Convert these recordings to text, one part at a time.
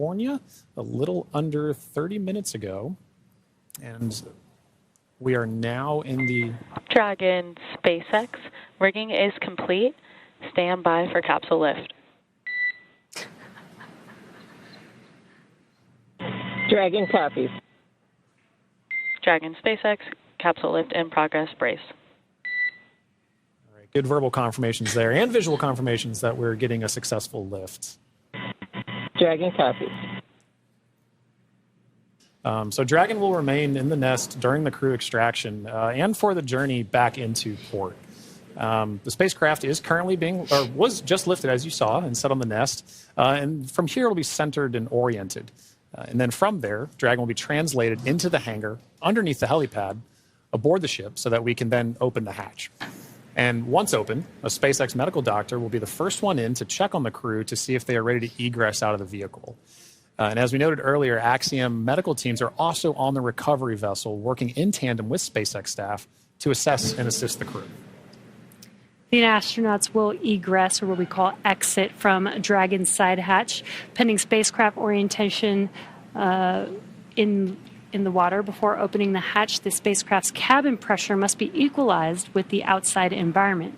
California a little under 30 minutes ago. And we are now in the Dragon SpaceX. Rigging is complete. Stand by for capsule lift. Dragon copies. Dragon SpaceX. Capsule lift in progress. Brace. All right, good verbal confirmations there and visual confirmations that we're getting a successful lift. Dragon copies. So Dragon will remain in the nest during the crew extraction and for the journey back into port. The spacecraft is currently was just lifted, as you saw, and set on the nest. And from here, it'll be centered and oriented. And then from there, Dragon will be translated into the hangar underneath the helipad aboard the ship so that we can then open the hatch. And once open, a SpaceX medical doctor will be the first one in to check on the crew to see if they are ready to egress out of the vehicle. And as we noted earlier, Axiom medical teams are also on the recovery vessel working in tandem with SpaceX staff to assess and assist the crew. The astronauts will egress, or what we call exit, from Dragon's side hatch, pending spacecraft orientation in the water. Before opening the hatch, the spacecraft's cabin pressure must be equalized with the outside environment.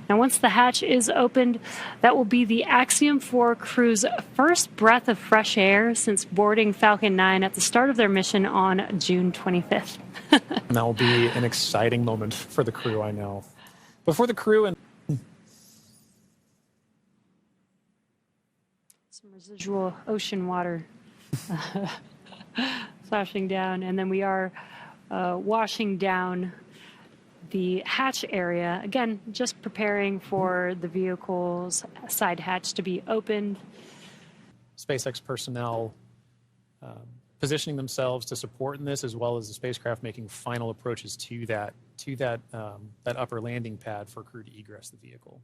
Now, once the hatch is opened, that will be the Axiom 4 crew's first breath of fresh air since boarding Falcon 9 at the start of their mission on June 25th. And that will be an exciting moment for the crew, I know. Before the crew and some residual ocean water flashing down, and then we are washing down the hatch area. Again, just preparing for the vehicle's side hatch to be opened. SpaceX personnel positioning themselves to support in this, as well as the spacecraft making final approaches to that upper landing pad for crew to egress the vehicle.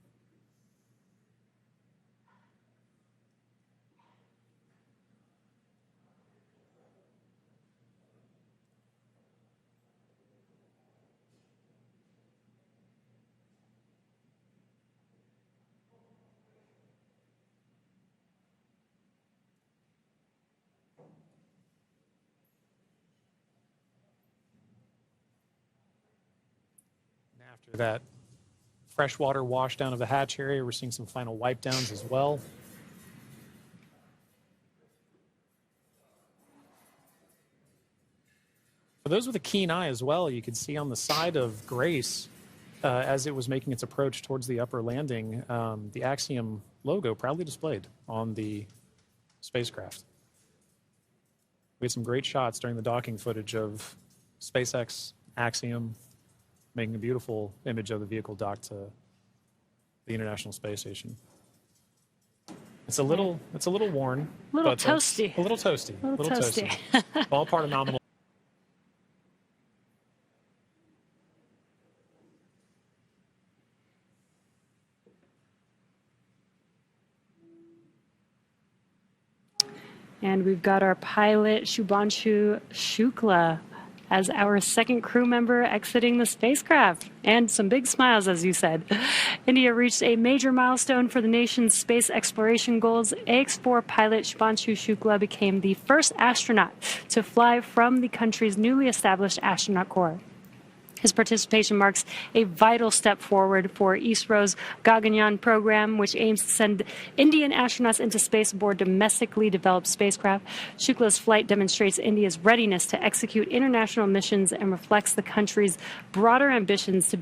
After that freshwater wash down of the hatch area, we're seeing some final wipe downs as well. For those with a keen eye as well, you could see on the side of Grace, as it was making its approach towards the upper landing, the Axiom logo proudly displayed on the spacecraft. We had some great shots during the docking footage of SpaceX, Axiom, making a beautiful image of the vehicle docked to the International Space Station. It's a little worn. A little toasty. A little toasty. A little toasty. All part of nominal. And we've got our pilot, Subhanshu Shukla, as our second crew member exiting the spacecraft. And some big smiles, as you said. India reached a major milestone for the nation's space exploration goals. AX-4 pilot Subhanshu Shukla became the first astronaut to fly from the country's newly established astronaut corps. His participation marks a vital step forward for ISRO's Gaganyaan program, which aims to send Indian astronauts into space aboard domestically developed spacecraft. Shukla's flight demonstrates India's readiness to execute international missions and reflects the country's broader ambitions to be